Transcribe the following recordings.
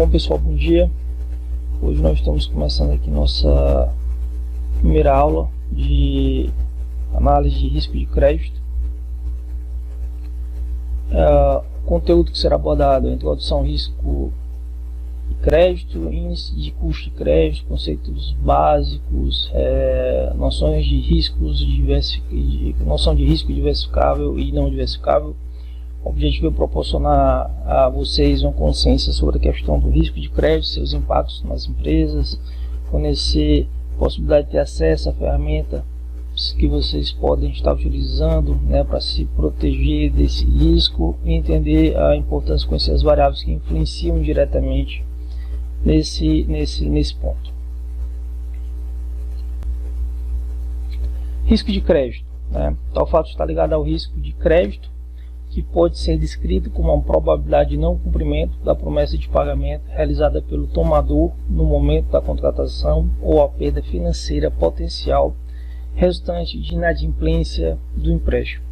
Bom pessoal, bom dia. Hoje nós estamos começando aqui nossa primeira aula de análise de risco de crédito. O conteúdo que será abordado é a introdução ao risco de crédito, índice de custo de crédito, conceitos básicos, noções de riscos noção de risco diversificável e não diversificável. O objetivo é proporcionar a vocês uma consciência sobre a questão do risco de crédito, seus impactos nas empresas, fornecer a possibilidade de ter acesso à ferramenta que vocês podem estar utilizando, para se proteger desse risco e entender a importância de conhecer as variáveis que influenciam diretamente nesse ponto. Risco de crédito. Tal fato está ligado ao risco de crédito, que pode ser descrito como uma probabilidade de não cumprimento da promessa de pagamento realizada pelo tomador no momento da contratação ou a perda financeira potencial resultante de inadimplência do empréstimo.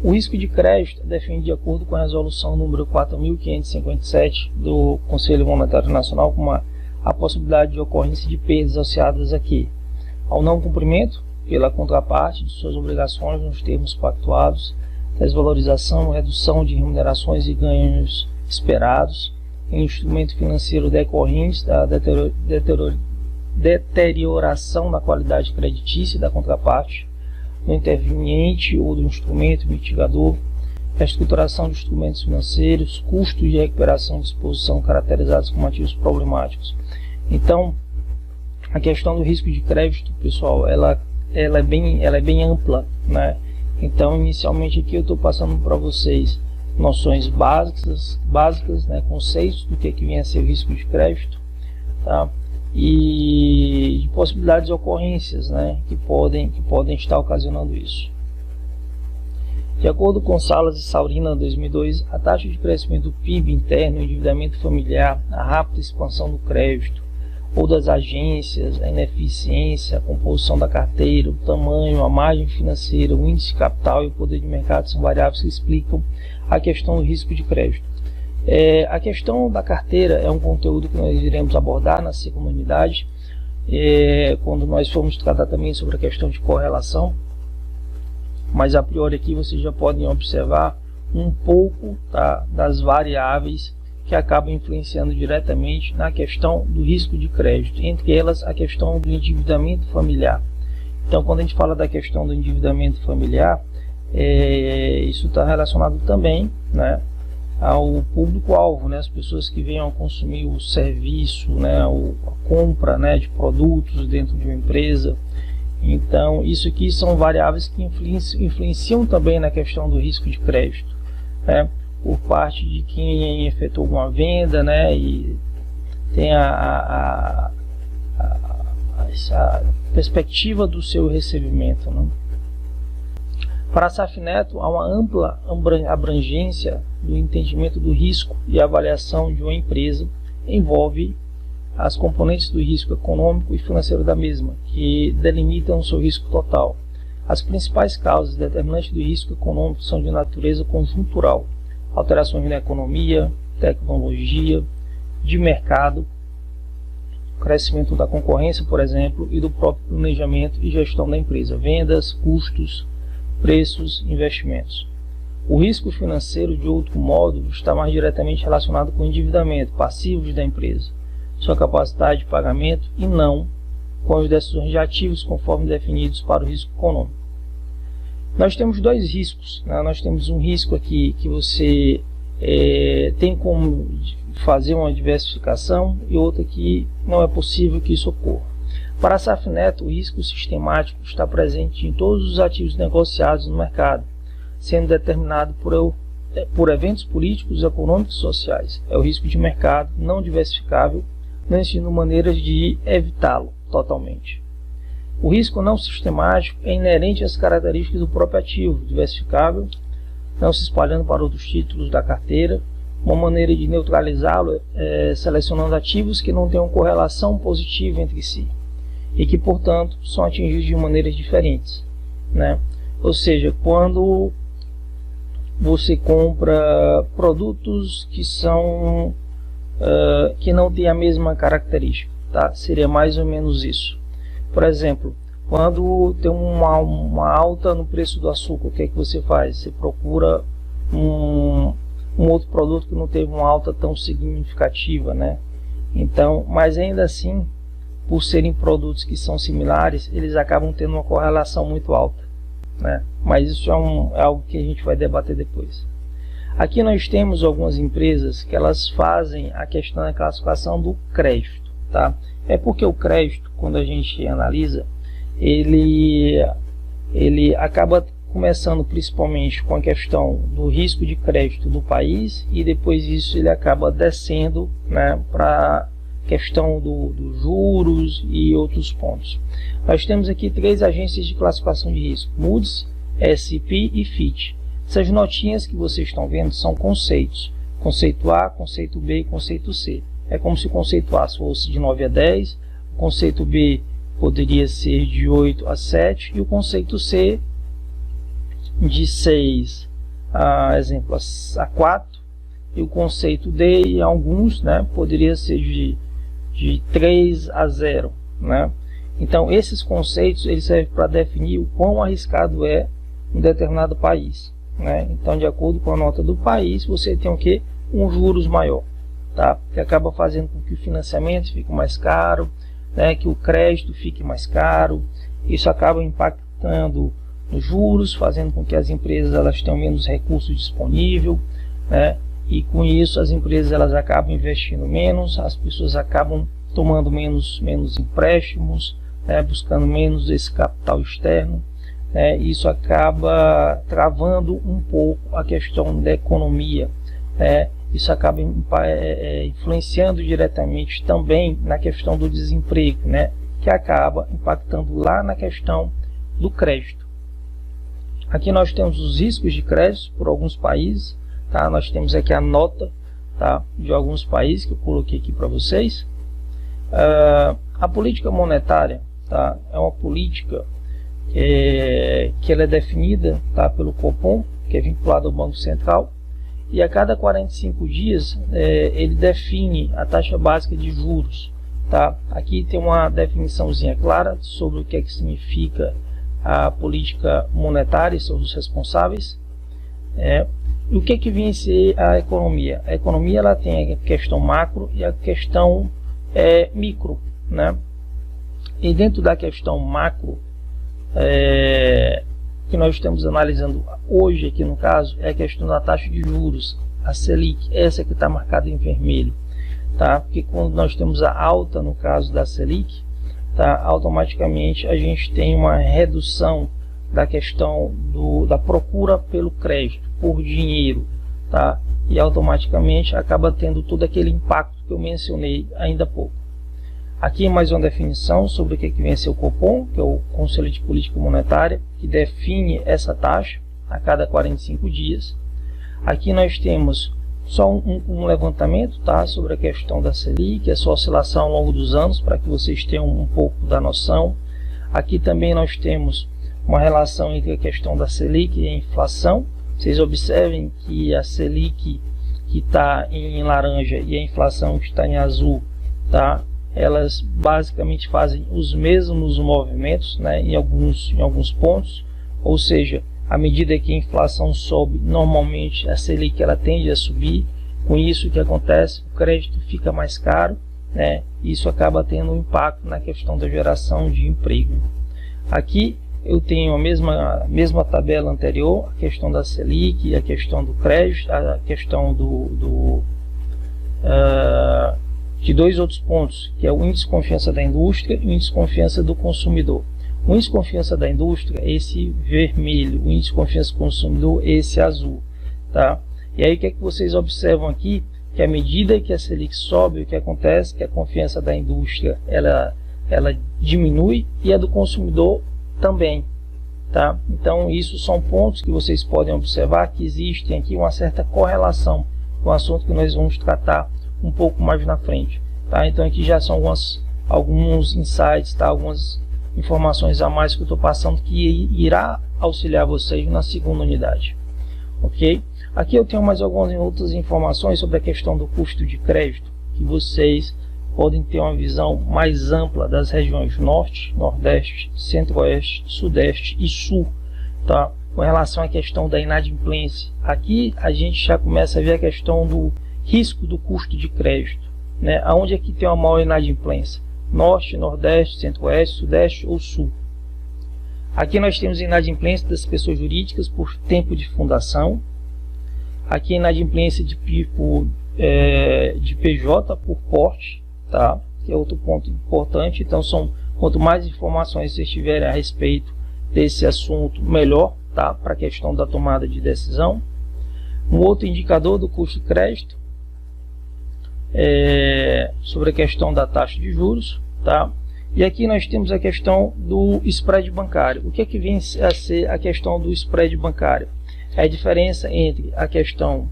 O risco de crédito é definido de acordo com a resolução número 4.557 do Conselho Monetário Nacional como a possibilidade de ocorrência de perdas associadas aqui ao não cumprimento pela contraparte de suas obrigações nos termos pactuados, desvalorização, redução de remunerações e ganhos esperados em instrumento financeiro decorrentes da deterioração da qualidade creditícia da contraparte, do interveniente ou do instrumento mitigador, reestruturação de instrumentos financeiros, custos de recuperação de exposição caracterizados como ativos problemáticos. Então, a questão do risco de crédito, pessoal, ela é bem ampla, Então, inicialmente aqui eu estou passando para vocês noções básicas, conceitos do que vem a ser o risco de crédito, e de possibilidades de ocorrências, que podem estar ocasionando isso. De acordo com Salas e Saurina, 2002, a taxa de crescimento do PIB interno, o endividamento familiar, a rápida expansão do crédito ou das agências, a ineficiência, a composição da carteira, o tamanho, a margem financeira, o índice de capital e o poder de mercado são variáveis que explicam a questão do risco de crédito. A questão da carteira é um conteúdo que nós iremos abordar na segunda unidade, quando nós formos tratar também sobre a questão de correlação, mas a priori aqui vocês já podem observar um pouco das variáveis que acabam influenciando diretamente na questão do risco de crédito, entre elas a questão do endividamento familiar. Então, quando a gente fala da questão do endividamento familiar, isso está relacionado também, ao público-alvo, as pessoas que venham a consumir o serviço, a compra de produtos dentro de uma empresa. Então, isso aqui são variáveis que influenciam também na questão do risco de crédito, por parte de quem efetuou uma venda, e tem a perspectiva do seu recebimento. Para a Safineto, há uma ampla abrangência do entendimento do risco e avaliação de uma empresa, envolve as componentes do risco econômico e financeiro da mesma, que delimitam o seu risco total. As principais causas determinantes do risco econômico são de natureza conjuntural: alterações na economia, tecnologia, de mercado, crescimento da concorrência, por exemplo, e do próprio planejamento e gestão da empresa, vendas, custos, preços, investimentos. O risco financeiro, de outro modo, está mais diretamente relacionado com o endividamento, passivos da empresa, sua capacidade de pagamento e não com as decisões de ativos conforme definidos para o risco econômico. Nós temos dois riscos. Nós temos um risco aqui que você tem como fazer uma diversificação e outro que não é possível que isso ocorra. Para a Safineto, o risco sistemático está presente em todos os ativos negociados no mercado, sendo determinado por eventos políticos, econômicos e sociais. É o risco de mercado não diversificável, não existindo maneiras de evitá-lo totalmente. O risco não sistemático é inerente às características do próprio ativo diversificável, não se espalhando para outros títulos da carteira. Uma maneira de neutralizá-lo é selecionando ativos que não tenham correlação positiva entre si e que, portanto, são atingidos de maneiras diferentes. Ou seja, quando você compra produtos que são que não tem a mesma característica, tá? Seria mais ou menos isso. Por exemplo, quando tem uma alta no preço do açúcar, o que é que você faz? Você procura um outro produto que não teve uma alta tão significativa, né? Então, mas ainda assim, por serem produtos que são similares, eles acabam tendo uma correlação muito alta, né? Mas isso é algo que a gente vai debater depois. Aqui nós temos algumas empresas que elas fazem a questão da classificação do crédito, tá? É porque o crédito, quando a gente analisa, ele acaba começando principalmente com a questão do risco de crédito do país, e depois disso ele acaba descendo, né, para questão dos juros e outros pontos. Nós temos aqui 3 agências de classificação de risco: Moody's, S&P e Fitch. Essas notinhas que vocês estão vendo são conceitos: conceito A, conceito B e conceito C. É como se o conceito A fosse de 9 a 10, o conceito B poderia ser de 8 a 7 e o conceito C de 6 a 4, e o conceito D, e alguns, né, poderia ser de 3 a 0, né? Então esses conceitos eles servem para definir o quão arriscado é um determinado país, né? Então, de acordo com a nota do país, você tem o que? Um juros maior, tá? Que acaba fazendo com que o financiamento fique mais caro, né? Que o crédito fique mais caro. Isso acaba impactando nos juros, fazendo com que as empresas elas tenham menos recursos disponível, né? E com isso as empresas elas acabam investindo menos, as pessoas acabam tomando menos empréstimos, né? Buscando menos esse capital externo. Isso acaba travando um pouco a questão da economia, né? Isso acaba influenciando diretamente também na questão do desemprego, né? Que acaba impactando lá na questão do crédito. Aqui nós temos os riscos de crédito por alguns países, tá? Nós temos aqui a nota, tá, de alguns países que eu coloquei aqui para vocês. A política monetária, tá, é uma política que ela é definida, tá, pelo Copom, que é vinculado ao Banco Central, e a cada 45 dias ele define a taxa básica de juros, tá? Aqui tem uma definiçãozinha clara sobre o que é que significa a política monetária e seus responsáveis. E o que é que vem a ser a economia? A economia ela tem a questão macro e a questão micro, né? E dentro da questão macro, que nós estamos analisando hoje aqui no caso, é a questão da taxa de juros, a Selic, essa que está marcada em vermelho, tá? Porque quando nós temos a alta no caso da Selic, tá, automaticamente a gente tem uma redução da questão da procura pelo crédito, por dinheiro, tá? E automaticamente acaba tendo todo aquele impacto que eu mencionei ainda há pouco. Aqui mais uma definição sobre o que vem a ser o Copom, que é o Conselho de Política Monetária, que define essa taxa a cada 45 dias. Aqui nós temos só um levantamento, tá, sobre a questão da Selic, essa oscilação ao longo dos anos, para que vocês tenham um pouco da noção. Aqui também nós temos uma relação entre a questão da Selic e a inflação. Vocês observem que a Selic que está em laranja e a inflação que está em azul, tá, elas basicamente fazem os mesmos movimentos, né, em alguns pontos, ou seja, à medida que a inflação sobe, normalmente a Selic ela tende a subir. Com isso o que acontece? O crédito fica mais caro, né? Isso acaba tendo um impacto na questão da geração de emprego. Aqui eu tenho a mesma tabela anterior, a questão da Selic, a questão do crédito, a questão de 2 outros pontos, que é o índice de confiança da indústria e o índice de confiança do consumidor. O índice de confiança da indústria é esse vermelho, o índice de confiança do consumidor é esse azul, tá? E aí o que é que vocês observam aqui? Que à medida que a Selic sobe, o que acontece? Que a confiança da indústria ela diminui e a do consumidor também, tá? Então isso são pontos que vocês podem observar que existem aqui uma certa correlação com o assunto que nós vamos tratar um pouco mais na frente, tá? Então aqui já são alguns insights, tá? Algumas informações a mais que eu estou passando que irá auxiliar vocês na segunda unidade, ok? Aqui eu tenho mais algumas outras informações sobre a questão do custo de crédito, que vocês podem ter uma visão mais ampla das regiões Norte, Nordeste, Centro-Oeste, Sudeste e Sul, tá? Com relação à questão da inadimplência. Aqui a gente já começa a ver a questão do risco do custo de crédito, né? Aonde é que tem uma maior inadimplência? Norte, Nordeste, Centro-Oeste, Sudeste ou Sul? Aqui nós temos inadimplência das pessoas jurídicas por tempo de fundação. Aqui inadimplência de PJ por porte, tá? Que é outro ponto importante. Então quanto mais informações vocês tiverem a respeito desse assunto, melhor, tá? Para a questão da tomada de decisão. Um outro indicador do custo de crédito sobre a questão da taxa de juros, tá? E aqui nós temos a questão do spread bancário. O que é que vem a ser a questão do spread bancário? É a diferença entre a questão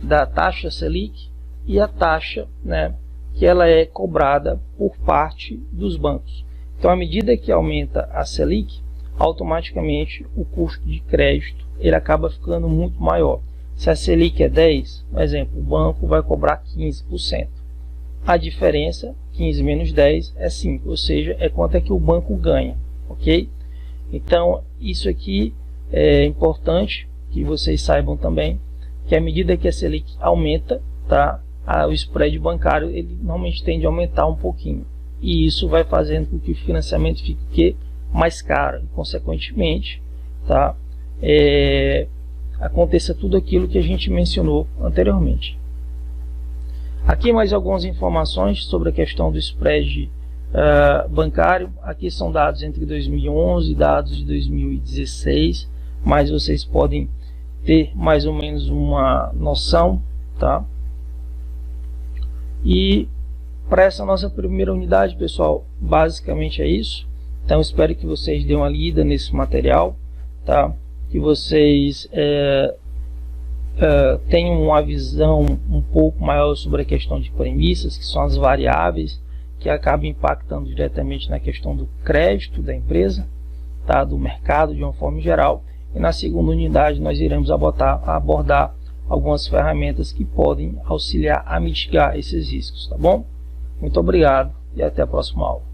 da taxa Selic e a taxa, né, que ela é cobrada por parte dos bancos. Então, à medida que aumenta a Selic, automaticamente o custo de crédito ele acaba ficando muito maior. Se a Selic é 10, por exemplo, o banco vai cobrar 15%. A diferença, 15 menos 10, é 5, ou seja, é quanto é que o banco ganha, ok? Então, isso aqui é importante que vocês saibam também, que à medida que a Selic aumenta, tá, o spread bancário ele normalmente tende a aumentar um pouquinho. E isso vai fazendo com que o financiamento fique mais caro e, consequentemente, tá, aconteça tudo aquilo que a gente mencionou anteriormente. Aqui mais algumas informações sobre a questão do spread bancário. Aqui são dados entre 2011 e dados de 2016, mas vocês podem ter mais ou menos uma noção, tá? E para essa nossa primeira unidade, pessoal, basicamente é isso. Então espero que vocês dêem uma lida nesse material, tá? Que vocês tenham uma visão um pouco maior sobre a questão de premissas, que são as variáveis que acabam impactando diretamente na questão do crédito da empresa, tá? Do mercado de uma forma geral. E na segunda unidade nós iremos abordar algumas ferramentas que podem auxiliar a mitigar esses riscos, tá bom? Muito obrigado e até a próxima aula.